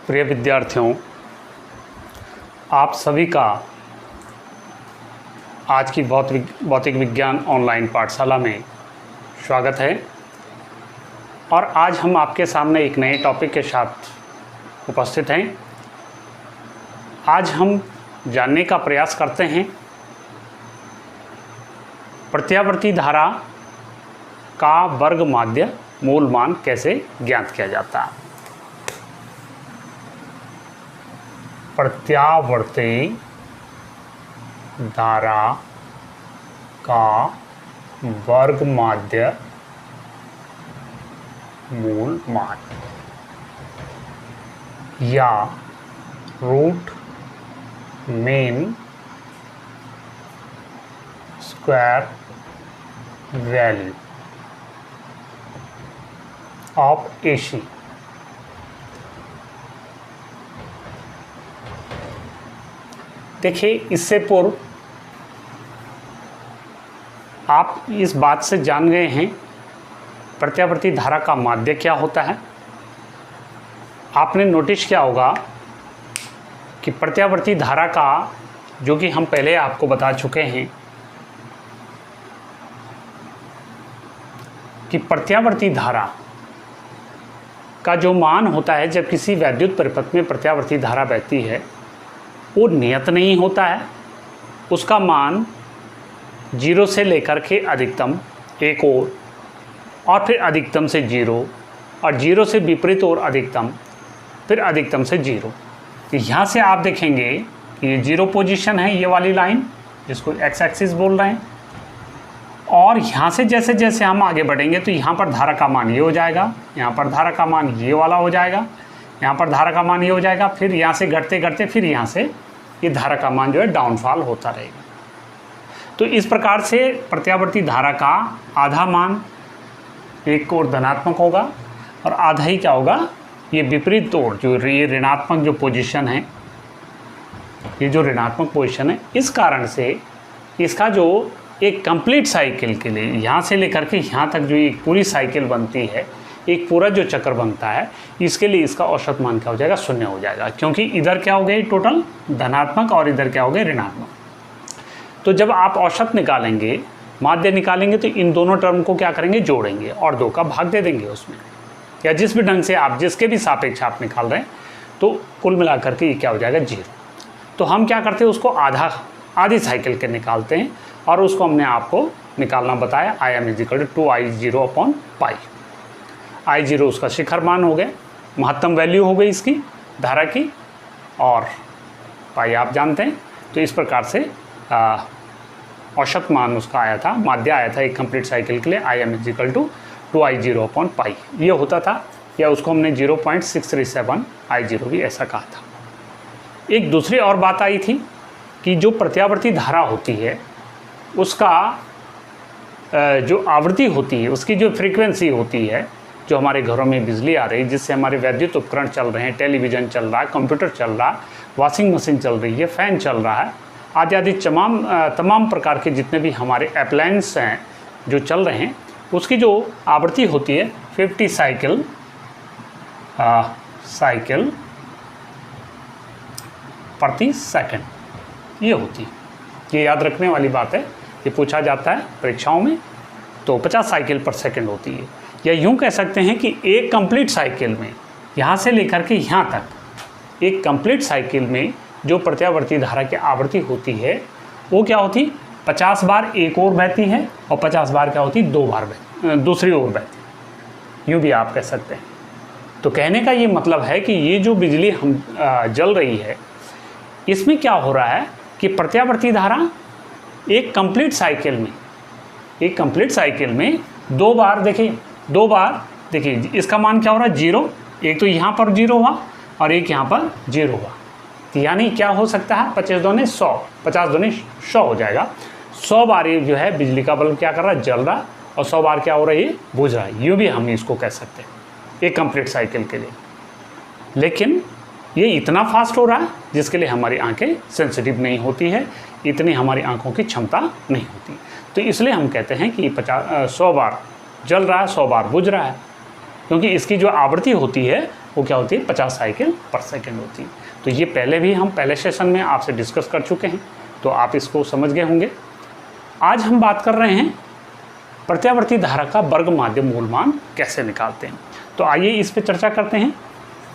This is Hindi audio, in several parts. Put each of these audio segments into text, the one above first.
प्रिय विद्यार्थियों, आप सभी का आज की भौतिक विज्ञान ऑनलाइन पाठशाला में स्वागत है। और आज हम आपके सामने एक नए टॉपिक के साथ उपस्थित हैं। आज हम जानने का प्रयास करते हैं प्रत्यावर्ती धारा का वर्ग माध्य मूल मान कैसे ज्ञात किया जाता है। प्रत्यावर्ती धारा का वर्ग माध्य मूल मान या root mean square value of AC देखिए, इससे पूर्व आप इस बात से जान गए हैं प्रत्यावर्ती धारा का माध्य क्या होता है। आपने नोटिस किया होगा कि प्रत्यावर्ती धारा का, जो कि हम पहले आपको बता चुके हैं कि प्रत्यावर्ती धारा का जो मान होता है जब किसी वैद्युत परिपथ में प्रत्यावर्ती धारा बहती है, वो नियत नहीं होता है। उसका मान 0 से लेकर के अधिकतम एक और फिर अधिकतम से 0 और 0 से विपरीत और अधिकतम, फिर अधिकतम से 0। तो यहाँ से आप देखेंगे कि ये 0 पोजीशन है, ये वाली लाइन जिसको एक्स एक्सिस बोल रहे हैं। और यहाँ से जैसे जैसे हम आगे बढ़ेंगे तो यहाँ पर धारा का मान ये हो जाएगा, यहाँ पर धारा का मान ये वाला हो जाएगा, यहाँ पर धारा का मान ये हो जाएगा। फिर यहाँ से घटते घटते फिर यहाँ से ये धारा का मान जो है डाउनफॉल होता रहेगा। तो इस प्रकार से प्रत्यावर्ती धारा का आधा मान एक ओर धनात्मक होगा और आधा ही क्या होगा, ये विपरीत ओर जो ये ऋणात्मक जो पोजीशन है, ये जो ऋणात्मक पोजीशन है, इस कारण से इसका जो एक कंप्लीट साइकिल के लिए यहाँ से लेकर के यहाँ तक जो एक पूरी साइकिल बनती है, एक पूरा जो चक्र बनता है, इसके लिए इसका औसत मान क्या हो जाएगा, 0 हो जाएगा। क्योंकि इधर क्या हो गए टोटल धनात्मक और इधर क्या हो गए ऋणात्मक। तो जब आप औसत निकालेंगे, माध्य निकालेंगे, तो इन दोनों टर्म को क्या करेंगे, जोड़ेंगे और 2 का भाग दे देंगे उसमें, या जिस भी ढंग से आप जिसके भी सापेक्ष आप निकाल रहे हैं, तो कुल मिलाकर के ये क्या हो जाएगा 0। तो हम क्या करते हैं, उसको आधी साइकिल के निकालते हैं और उसको हमने आपको निकालना बताया। Im = 2I0/π। I0 उसका शिखर मान हो गया, महत्तम वैल्यू हो गई इसकी धारा की, और पाई आप जानते हैं। तो इस प्रकार से औसत मान उसका आया था, माध्य आया था एक कंप्लीट साइकिल के लिए। Im = 2I0/π ये होता था, या उसको हमने 0.637 I0 भी ऐसा कहा था। एक दूसरी और बात आई थी कि जो प्रत्यावर्ती धारा होती है उसका जो आवृत्ति होती है, उसकी जो फ्रीक्वेंसी होती है, जो हमारे घरों में बिजली आ रही है, जिससे हमारे वैद्युत उपकरण चल रहे हैं, टेलीविज़न चल रहा है, कंप्यूटर चल रहा है, वॉशिंग मशीन चल रही है, फ़ैन चल रहा है, आदि आदि तमाम प्रकार के जितने भी हमारे अप्लायंस हैं जो चल रहे हैं, उसकी जो आवृत्ति होती है 50 साइकिल प्रति सेकंड ये होती है। ये याद रखने वाली बात है, ये पूछा जाता है परीक्षाओं में। तो 50 साइकिल पर सेकंड होती है, या यूँ कह सकते हैं कि एक कंप्लीट साइकिल में यहाँ से लेकर के यहाँ तक एक कंप्लीट साइकिल में जो प्रत्यावर्ती धारा की आवृत्ति होती है वो क्या होती, 50 बार एक ओर बहती है और 50 बार क्या होती, 2 बार दूसरी ओर बहती है, यूँ भी आप कह सकते हैं। तो कहने का ये मतलब है कि ये जो बिजली हम जल रही है, इसमें क्या हो रहा है कि प्रत्यावर्ती धारा एक कंप्लीट साइकिल में 2 बार, देखिए 2 बार, देखिए इसका मान क्या हो रहा है 0, एक तो यहाँ पर 0 हुआ और एक यहाँ पर 0 हुआ। तो यानी क्या हो सकता है, 50 दूनी 100, 50 दूनी 100 हो जाएगा। 100 बार ये जो है बिजली का बल्ब क्या कर रहा है, जल रहा है, और 100 बार क्या हो रहा है, ये बुझ रहा है। यूँ भी हम इसको कह सकते हैं एक कंप्लीट साइकिल के लिए। लेकिन ये इतना फास्ट हो रहा है जिसके लिए हमारी आंखें सेंसिटिव नहीं होती है, इतनी हमारी आंखों की क्षमता नहीं होती। तो इसलिए हम कहते हैं कि 100 बार जल रहा है, 100 बार बुझ रहा है, क्योंकि इसकी जो आवृत्ति होती है वो क्या होती है 50 साइकिल पर सेकेंड होती है। तो ये पहले भी हम पहले सेशन में आपसे डिस्कस कर चुके हैं, तो आप इसको समझ गए होंगे। आज हम बात कर रहे हैं प्रत्यावर्ती धारा का वर्ग माध्य मूल मान कैसे निकालते हैं। तो आइए इस पे चर्चा करते हैं।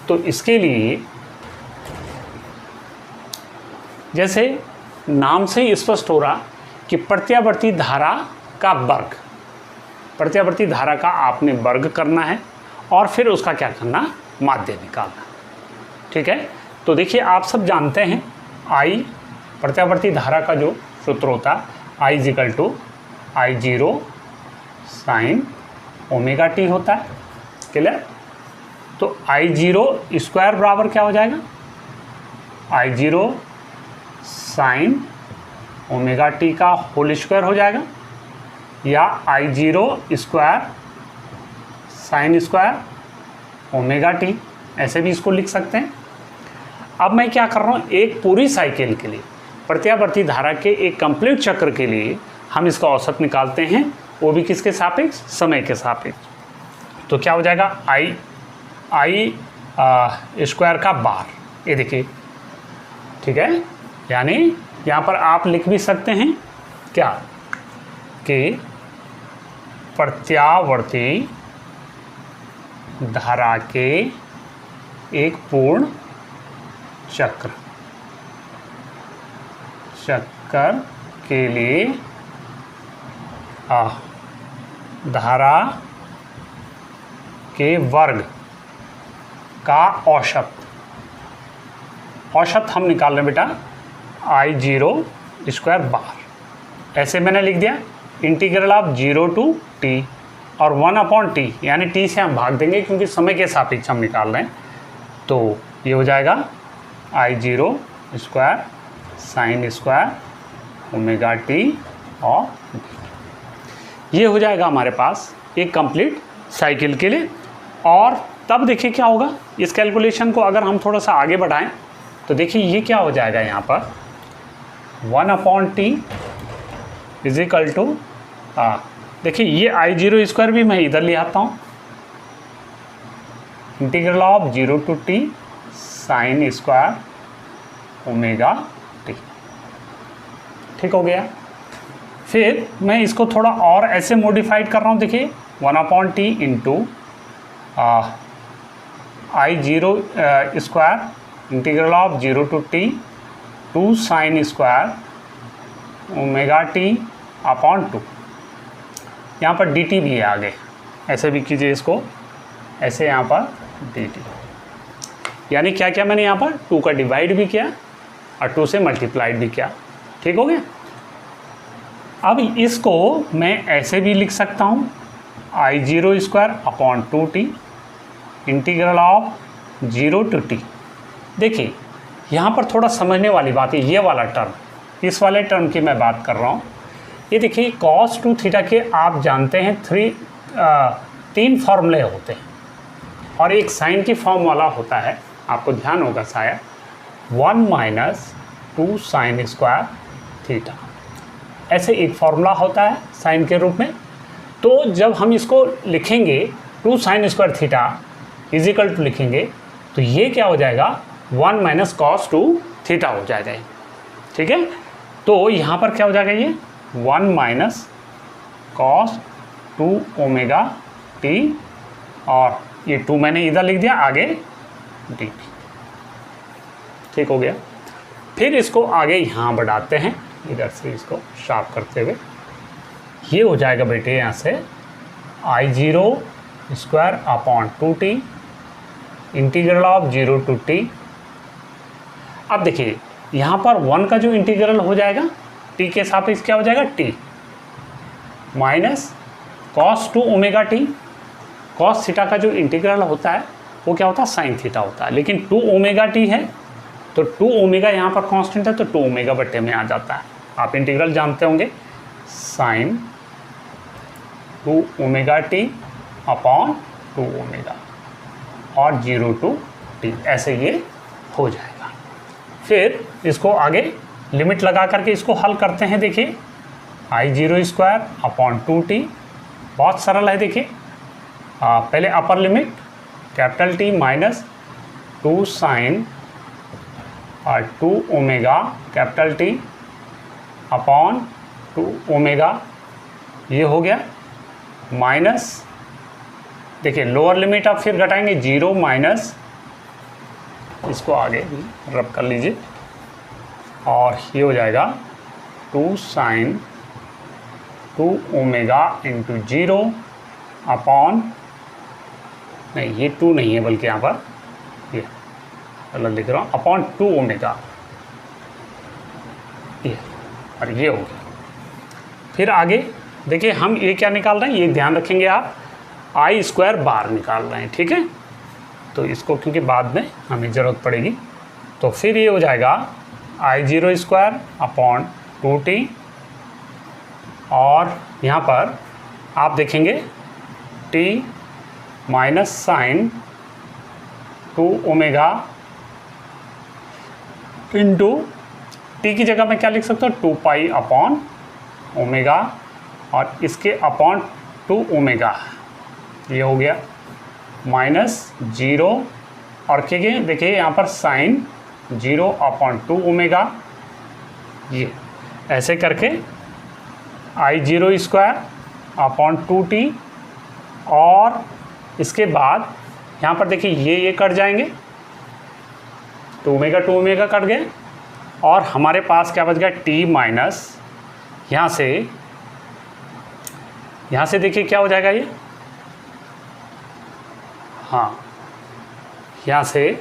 तो इसके लिए जैसे नाम से ही स्पष्ट हो रहा कि प्रत्यावर्ती धारा का वर्ग, प्रत्यावर्ती धारा का आपने वर्ग करना है और फिर उसका क्या करना, माध्य निकालना। ठीक है, तो देखिए आप सब जानते हैं I प्रत्यावर्ती धारा का जो सूत्र होता है I = I0 sin ω t होता है। क्लियर? तो I0 स्क्वायर बराबर क्या हो जाएगा, I0 sin ω t का होल स्क्वायर हो जाएगा, या I0 square sine square ω t, ऐसे भी इसको लिख सकते हैं। अब मैं क्या कर रहा हूँ, एक पूरी साइकिल के लिए प्रत्यावर्ती धारा के एक कंप्लीट चक्र के लिए हम इसका औसत निकालते हैं, वो भी किसके सापेक्ष, समय के सापेक्ष। तो क्या हो जाएगा I स्क्वायर का बार, ये देखिए। ठीक है, यानी यहाँ पर आप लिख भी सकते हैं क्या कि प्रत्यावर्ती धारा के एक पूर्ण चक्र के लिए धारा के वर्ग का औसत हम निकाल रहे हैं बेटा I0 स्क्वायर बार। ऐसे मैंने लिख दिया इंटीग्रल ऑफ 0 to t और 1/t, यानी t से हम भाग देंगे क्योंकि समय के सापेक्ष हम निकाल रहे हैं। तो ये हो जाएगा I0 square sine square ω t और ये हो जाएगा हमारे पास एक कंप्लीट साइकिल के लिए। और तब देखिए क्या होगा, इस कैलकुलेशन को अगर हम थोड़ा सा आगे बढ़ाएं तो देखिए ये क्या हो जाएगा, यहाँ पर 1/t = देखिए ये I0 स्क्वायर भी मैं इधर ले आता हूँ, integral of 0 to t sine square ω t। ठीक हो गया। फिर मैं इसको थोड़ा और ऐसे मॉडिफाइड कर रहा हूँ, देखिए 1/t into I0 square integral of 0 to t 2 sine square ω t/2। यहाँ पर dt भी है आगे, ऐसे भी कीजिए इसको, ऐसे यहाँ पर dt, यानी क्या क्या मैंने यहाँ पर 2 का डिवाइड भी किया और 2 से मल्टीप्लाइड भी किया। ठीक हो गया। अब इसको मैं ऐसे भी लिख सकता हूँ I0 square 2t integral of 0 to t। देखिए यहाँ पर थोड़ा समझने वाली बात है, ये वाला टर्म, इस वाले टर्म की मैं बात कर रहा हूँ। ये देखिए cos 2θ के आप जानते हैं 3 फॉर्मूले होते हैं और एक साइन की फॉर्म वाला होता है, आपको ध्यान होगा शायद, 1 - 2 साइन स्क्वायर थीटा, ऐसे एक फॉर्मूला होता है साइन के रूप में। तो जब हम इसको लिखेंगे 2 sine square theta is equal to लिखेंगे तो ये क्या हो जाएगा 1 - cos 2θ हो जाएगा। ठीक है, तो यहाँ पर क्या हो जाएगा, ये 1 - cos 2ω t और ये 2 मैंने इधर लिख दिया, आगे dt। ठीक हो गया। फिर इसको आगे यहाँ बढ़ाते हैं, इधर से इसको शार्प करते हुए ये हो जाएगा बेटे यहाँ से I0 square 2t integral of 0 to t। अब देखिए यहाँ पर 1 का जो इंटीग्रल हो जाएगा t के सापेक्ष क्या हो जाएगा t minus cos 2ω t। cos theta का जो इंटीग्रल होता है वो क्या होता है, साइन थीटा होता है, लेकिन 2ω t है तो 2ω यहाँ पर कांस्टेंट है तो 2ω बटे में आ जाता है। आप इंटीग्रल जानते होंगे, साइन 2ω t अपॉन 2ω और 0 to t, ऐसे ये हो जाएगा। फिर इसको आगे लिमिट लगा करके इसको हल करते हैं। देखिए I0 स्क्वायर 2t, बहुत सरल है। देखिए पहले upper limit capital T minus 2 sine और 2 omega capital T upon 2 omega, ये हो गया माइनस, देखिए लोअर लिमिट आप फिर घटाएंगे 0 माइनस, इसको आगे रब कर लीजिए और ये हो जाएगा 2 साइन 2 ओमेगा इंटू 0 अपॉन, नहीं ये 2 नहीं है बल्कि यहाँ पर ये गलत लिख रहा हूँ, अपॉन 2 ओमेगा, ये और ये हो गया। फिर आगे देखिए हम ये क्या निकाल रहे हैं, ये ध्यान रखेंगे आप, आई स्क्वायर बार निकाल रहे हैं, ठीक है। तो इसको क्योंकि बाद में हमें ज़रूरत पड़ेगी, तो फिर ये हो जाएगा I0 स्क्वायर अपॉन 2t, और यहाँ पर आप देखेंगे t minus sine 2 omega into T की जगह मैं क्या लिख सकता हूँ 2 पाई अपॉन ओमेगा, और इसके अपॉन 2 ओमेगा, ये हो गया माइनस 0, और क्या देखिए यहाँ पर साइन 0 अपॉन 2 ओमेगा, ये ऐसे करके I0 स्क्वायर अपॉन 2t, और इसके बाद यहाँ पर देखिए ये कट जाएंगे, 2 ओमेगा कट गए, और हमारे पास क्या बच गया t माइनस, यहाँ से देखिए क्या हो जाएगा ये, हाँ यहाँ से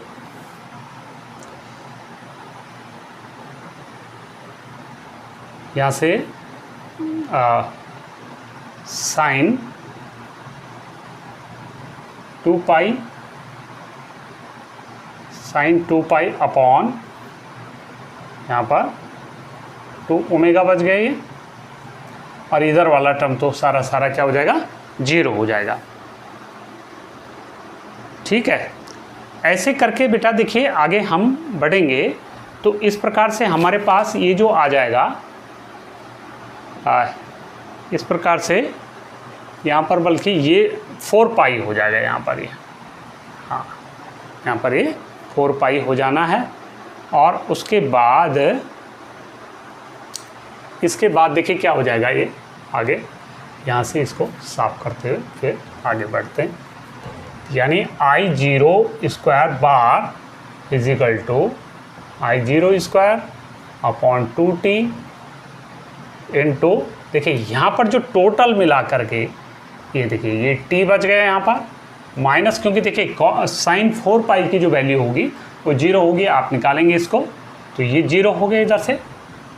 साइन 2 पाई अपॉन यहाँ पर 2 ओमेगा बच गया ये, और इधर वाला टर्म तो सारा क्या हो जाएगा 0 हो जाएगा, ठीक है। ऐसे करके बेटा देखिए आगे हम बढ़ेंगे, तो इस प्रकार से हमारे पास ये जो आ जाएगा, इस प्रकार से यहाँ पर बल्कि ये 4 पाई हो जाएगा यहाँ पर, ये हाँ यहाँ पर ये 4 पाई हो जाना है, और उसके बाद इसके बाद देखिए क्या हो जाएगा ये आगे, यहाँ से इसको साफ करते हुए फिर आगे बढ़ते हैं, यानी I0 square bar is equal to I0 square upon 2t into, देखिए यहाँ पर जो टोटल मिला करके ये देखिए ये t बच गया यहाँ पर माइनस, क्योंकि देखिए साइन 4 पाई की जो वैल्यू होगी वो 0 होगी, आप निकालेंगे इसको तो ये 0 हो गया इधर से,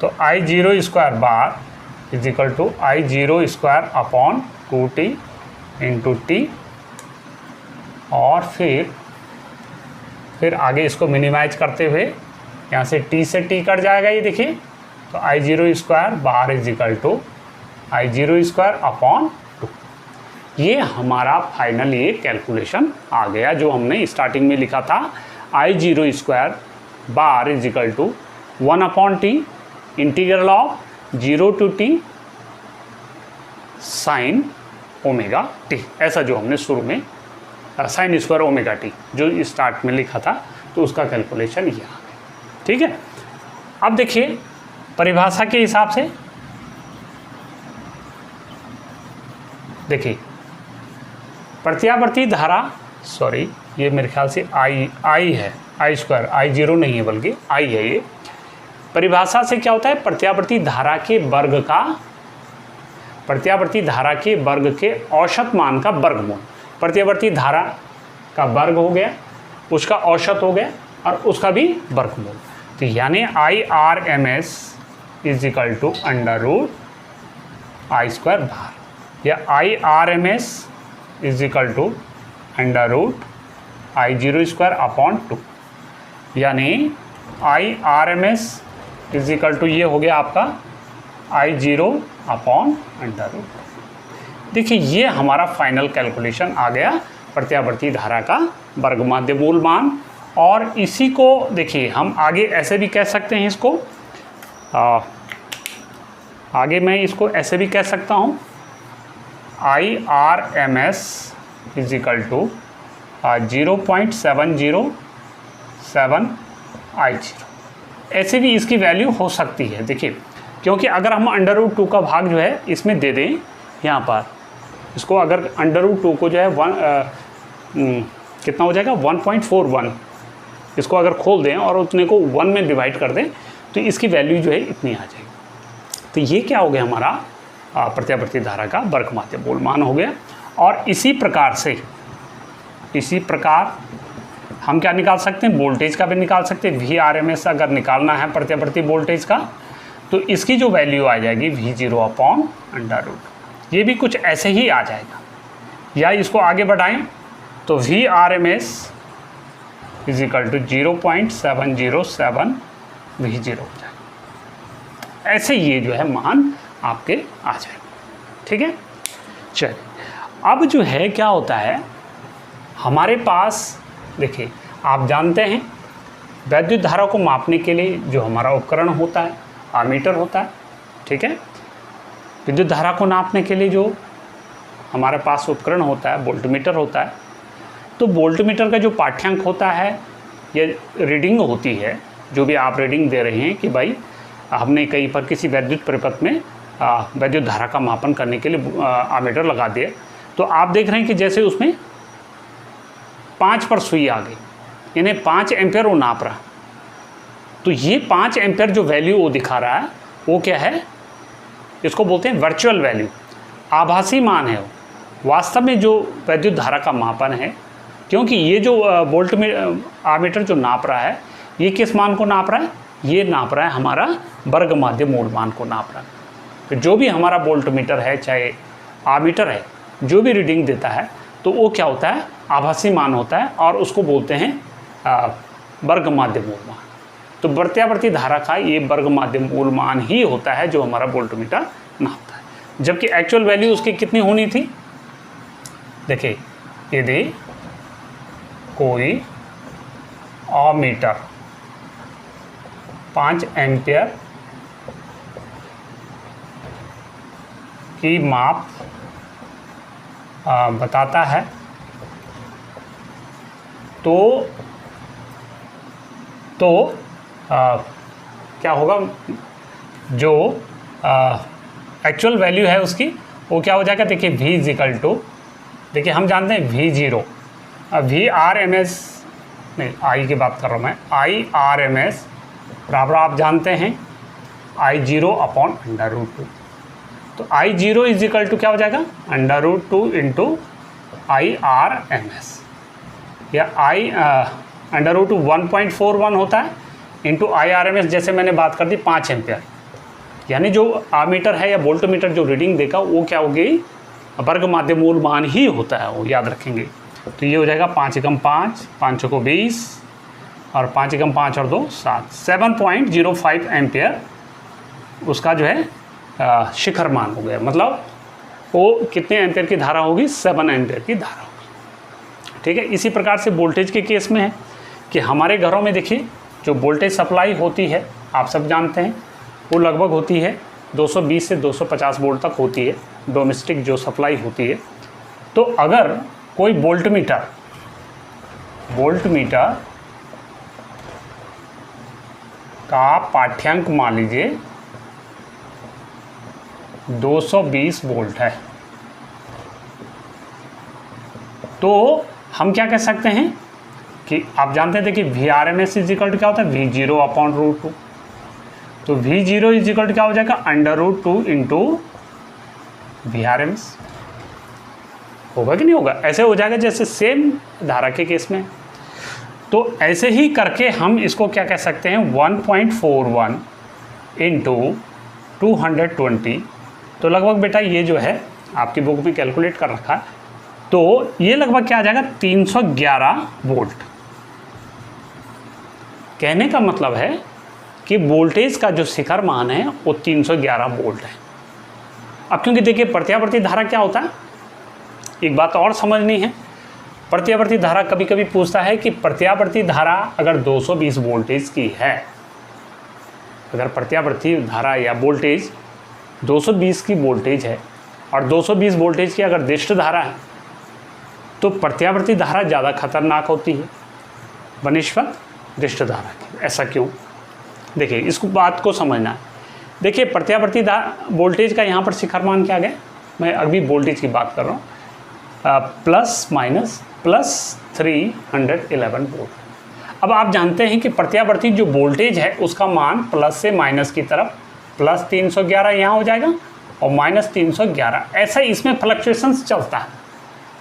तो I0 square bar is equal to I0 square upon 2t into T, और फिर आगे इसको मिनिमाइज करते हुए यहाँ से t से t कट जाएगा, ये देखिए, तो I0 square bar is equal to I0 square upon 2। ये हमारा फाइनल ये कैलकुलेशन आ गया जो हमने स्टार्टिंग में लिखा था, I0 square bar is equal to 1 upon T integral of 0 to t sine omega T, ऐसा जो हमने शुरू में साइन स्क्वायर ओमेगा टी जो स्टार्ट में लिखा था, तो उसका कैलकुलेशन ये आ गया, ठीक है। अब देखिए परिभाषा के हिसाब से देखिए प्रत्यावर्ती धारा, सॉरी ये मेरे ख्याल से आई है, I स्क्वायर I0 नहीं है बल्कि I है, ये परिभाषा से क्या होता है, प्रत्यावर्ती धारा के वर्ग के औसत मान का वर्गमूल, प्रत्यावर्ती धारा का वर्ग हो गया, उसका औसत हो गया, और उसका भी वर्गमूल, तो यानी IRMS is equal to under root I square bar, या IRMS is equal to under root I0 square upon 2, यानी IRMS इज इक्वल टू ये हो गया आपका I0 अपॉन अंडर रूट। देखिए ये हमारा फाइनल कैलकुलेशन आ गया प्रत्यावर्ती धारा का वर्ग माध्य मूल मान, और इसी को देखिए हम आगे ऐसे भी कह सकते हैं, इसको आगे मैं इसको ऐसे भी कह सकता हूँ, IRMS is equal to 0.707I0 ऐसे भी इसकी वैल्यू हो सकती है। देखिए, क्योंकि अगर हम √2 का भाग जो है इसमें दे दें, यहाँ पर इसको अगर √2 को जो है कितना हो जाएगा 1.41, इसको अगर खोल दें और उतने को 1 में डिवाइड कर दें तो इसकी वैल्यू जो है इतनी आ जाएगी। तो ये क्या हो गया, हमारा प्रत्यावर्ती धारा का वर्ग माध्य मूल मान हो गया। और इसी प्रकार हम क्या निकाल सकते हैं, वोल्टेज का भी निकाल सकते हैं। VRMS अगर निकालना है प्रत्यावर्ती वोल्टेज का तो इसकी जो वैल्यू आ जाएगी V0/√। ये भी कुछ ऐसे ही आ जाएगा, या इसको आगे बढ़ाएं तो VRMS = 0.707 V0 हो जाएगा। ऐसे ये जो है मान आपके आ जाएगा। ठीक है, चलिए अब जो है क्या होता है हमारे पास, देखिए आप जानते हैं वैद्युत धारा को मापने के लिए जो हमारा उपकरण होता है आमीटर होता है। ठीक है, विद्युत धारा को नापने के लिए जो हमारे पास उपकरण होता है वोल्टमीटर होता है। तो वोल्टमीटर का जो पाठ्यांक होता है या रीडिंग होती है, जो भी आप रीडिंग दे रहे हैं कि भाई हमने कहीं पर किसी वैद्युत परिपथ में वैद्युत धारा का मापन करने के लिए आमीटर लगा दिए, तो आप देख रहे हैं कि जैसे उसमें 5 पर सुई आ गई, यानी 5 एम्पेयर वो नाप रहा। तो ये 5 एम्पेयर जो वैल्यू वो दिखा रहा है वो क्या है, इसको बोलते हैं वर्चुअल वैल्यू, आभासी मान है। वास्तव में जो वैद्युत धारा का मापन है, क्योंकि ये जो वोल्ट में आमीटर जो नाप रहा है ये किस मान को नाप रहा है, ये नाप रहा है हमारा वर्ग माध्य मूल मान को नाप रहा है। तो जो भी हमारा वोल्ट मीटर है चाहे आमीटर है, जो भी रीडिंग देता है तो वो क्या होता है, आभासी मान होता है और उसको बोलते हैं वर्ग माध्य मूल मान। तो प्रत्यावर्ती धारा का ये वर्ग माध्य मूल मान ही होता है जो हमारा वोल्टमीटर नापता है। जबकि एक्चुअल वैल्यू उसकी कितनी होनी थी, देखिए यदि कोई अमीटर 5 एम्पियर की माप बताता है तो क्या होगा, जो एक्चुअल वैल्यू है उसकी वो क्या हो जाएगा। देखिए V देखिए हम जानते हैं V0, VRMS नहीं, I की बात कर रहा हूँ मैं, IRMS बराबर आप जानते हैं I0/√2। तो I0 = क्या हो जाएगा, √2 × IRMS, या √2 1.41 होता है इंटू IRMS, जैसे मैंने बात कर दी 5 एम्पियर, यानी जो आमीटर है या वोल्टमीटर जो रीडिंग देगा वो क्या होगी, वर्ग माध्य मूल मान ही होता है, वो याद रखेंगे। तो ये हो जाएगा 5 × 5, 5 को 20 और 5 × 5 और 2 7, 7.05 एम्पियर उसका जो है शिखर मान हो गया। मतलब वो कितने एम्पियर की धारा होगी, 7 एम्पियर की धारा होगी। ठीक है, इसी प्रकार से वोल्टेज के केस में है कि हमारे घरों में देखिए जो वोल्टेज सप्लाई होती है आप सब जानते हैं वो लगभग होती है 220 से 250 वोल्ट तक होती है, डोमेस्टिक जो सप्लाई होती है। तो अगर कोई वोल्टमीटर का पाठ्यांक मान लीजिए 220 वोल्ट है, तो हम क्या कह सकते हैं कि आप जानते थे कि VRMS = क्या होता है, V0/√2। तो V0 = क्या हो जाएगा, √2 × VRMS होगा कि नहीं होगा, ऐसे हो जाएगा जैसे सेम धारा के केस में। तो ऐसे ही करके हम इसको क्या कह सकते हैं, 1.41 × 220। तो लगभग बेटा ये जो है आपकी बुक में कैलकुलेट कर रखा है, तो ये लगभग क्या आ जाएगा, 311 वोल्ट। कहने का मतलब है कि वोल्टेज का जो शिखर मान है वो 311 वोल्ट है। अब क्योंकि देखिए प्रत्यावर्ती धारा क्या होता है, एक बात और समझनी है। प्रत्यावर्ती धारा कभी कभी पूछता है कि प्रत्यावर्ती धारा अगर 220 वोल्टेज की है, अगर प्रत्यावर्ती धारा या वोल्टेज 220 की वोल्टेज है और 220 वोल्टेज की अगर दिष्ट धारा है, तो प्रत्यावर्ती धारा ज़्यादा खतरनाक होती है बनिस्पत दिष्ट धारा की। ऐसा क्यों? देखिए, इस बात को समझना है। देखिए, प्रत्यावर्ती वोल्टेज का यहाँ पर शिखर मान क्या गया, मैं अभी वोल्टेज की बात कर रहा हूँ, +311 वोल्ट। अब आप जानते हैं कि प्रत्यावर्ती जो वोल्टेज है उसका मान प्लस से माइनस की तरफ +311 यहाँ हो जाएगा और -311, ऐसा इसमें फ्लक्चुएशंस चलता है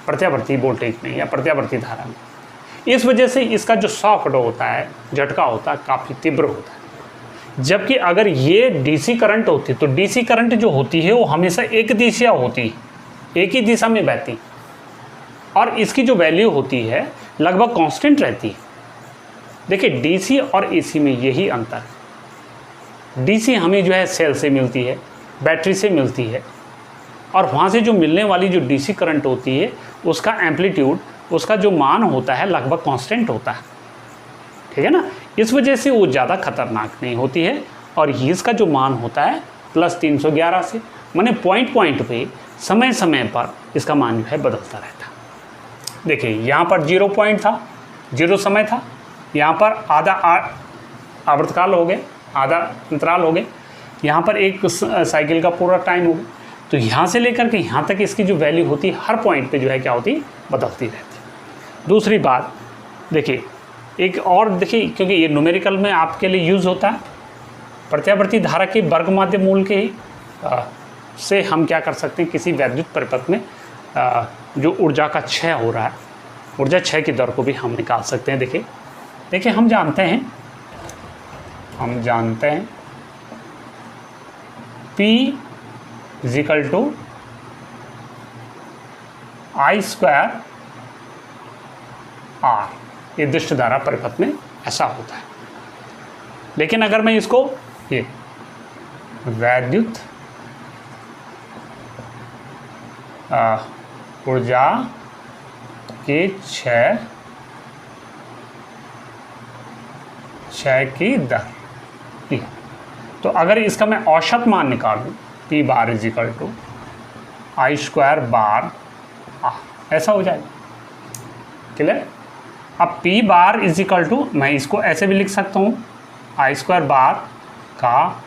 प्रत्यावर्ती वोल्टेज में या प्रत्यावर्ती धारा में। इस वजह से इसका जो शॉक होता है, झटका होता है, काफ़ी तीव्र होता है। जबकि अगर ये डीसी करंट होती तो डीसी करंट जो होती है वो हमेशा एक दिशा होती है, एक ही दिशा में बहती, और इसकी जो वैल्यू होती है लगभग कांस्टेंट रहती है। देखिए, डीसी और एसी में यही अंतर है। डीसी हमें जो है सेल से मिलती है, बैटरी से मिलती है, और वहाँ से जो मिलने वाली जो डीसी करंट होती है उसका एम्पलीट्यूड, उसका जो मान होता है लगभग कांस्टेंट होता है, ठीक है ना। इस वजह से वो ज़्यादा खतरनाक नहीं होती है, और इसका जो मान होता है +311 से, माने पॉइंट पे समय समय पर इसका मान जो है बदलता रहता है। देखिए, यहाँ पर 0 पॉइंट था, 0 समय था, यहाँ पर आधा आवर्तकाल हो गए, आधा अंतराल हो गए, यहाँ पर एक साइकिल का पूरा टाइम हो गया। तो यहाँ से लेकर के यहाँ तक इसकी जो वैल्यू होती है हर पॉइंट पे जो है क्या होती है, बदलती रहती है। दूसरी बात देखिए, एक और देखिए, क्योंकि ये न्यूमेरिकल में आपके लिए यूज़ होता है, प्रत्यावर्ती धारा के वर्ग माध्य मूल के से हम क्या कर सकते हैं, किसी वैद्युत परिपथ में जो ऊर्जा का क्षय हो रहा है, ऊर्जा क्षय की दर को भी हम निकाल सकते हैं। देखिए हम जानते हैं P = I² R, ये दिष्ट धारा परिपथ में ऐसा होता है। लेकिन अगर मैं इसको ये वैद्युत ऊर्जा के क्षय की दर, तो अगर इसका मैं औसत मान निकालूं P बार = I² बार ऐसा हो जाएगा, क्लियर। अब P बार = मैं इसको ऐसे भी लिख सकता हूँ, I² बार का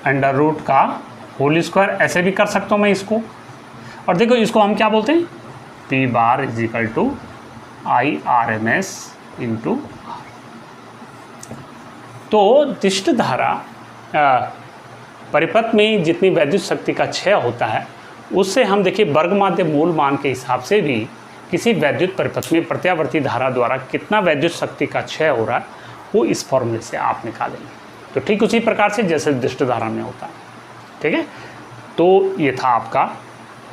√ का होल स्क्वायर, ऐसे भी कर सकता हूँ मैं इसको। और देखो इसको हम क्या बोलते हैं, P बार = IRMS × R। तो दिष्ट धारा परिपथ में जितनी वैद्युत शक्ति का क्षय होता है उससे हम देखिए वर्ग माध्य मूल मान के हिसाब से भी किसी वैद्युत परिपथ में प्रत्यावर्ती धारा द्वारा कितना वैद्युत शक्ति का क्षय हो रहा है वो इस फॉर्मूले से आप निकालेंगे। तो ठीक उसी प्रकार से जैसे दिष्ट धारा में होता है, ठीक है। तो ये था आपका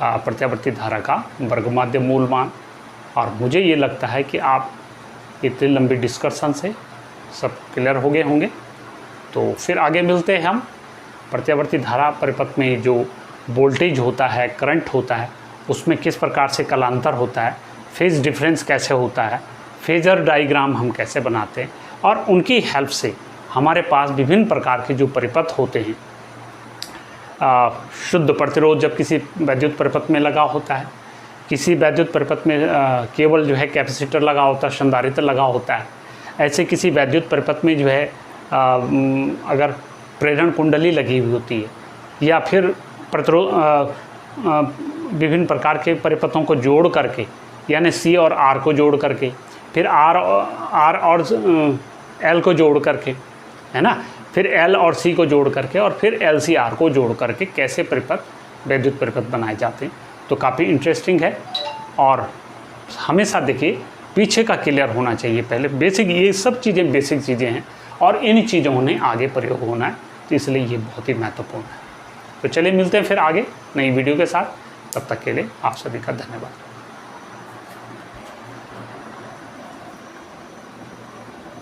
प्रत्यावर्ती धारा का वर्ग माध्य मूल मान। और मुझे ये लगता है कि आप इतनी लंबी डिस्कशन से सब क्लियर हो गए होंगे। तो फिर आगे मिलते हैं हम। प्रत्यावर्ती धारा परिपथ में जो वोल्टेज होता है, करंट होता है, उसमें किस प्रकार से कलांतर होता है, फेज डिफरेंस कैसे होता है, फेजर डायग्राम हम कैसे बनाते हैं, और उनकी हेल्प से हमारे पास विभिन्न प्रकार के जो परिपथ होते हैं, शुद्ध प्रतिरोध जब किसी वैद्युत परिपथ में लगा होता है, किसी वैद्युत परिपथ में केवल जो है कैपेसिटर लगा होता है, संधारित्र लगा होता है, ऐसे किसी वैद्युत परिपथ में जो है अगर प्रेरण कुंडली लगी हुई होती है, या फिर प्रतिरोध विभिन्न प्रकार के परिपथों को जोड़ करके, यानी C और R को जोड़ करके, फिर R और L को जोड़ करके, है ना, फिर L और C को जोड़ करके, और फिर LC/R को जोड़ करके कैसे परिपथ वैद्युत परिपथ बनाए जाते हैं। तो काफ़ी इंटरेस्टिंग है, और हमेशा देखिए पीछे का क्लियर होना चाहिए पहले। बेसिक ये सब चीज़ें बेसिक चीज़ें हैं, और इन चीज़ों में आगे प्रयोग होना है, तो इसलिए ये बहुत ही महत्वपूर्ण है। तो चलिए मिलते हैं फिर आगे नई वीडियो के साथ। तब तक के लिए आप सभी का धन्यवाद।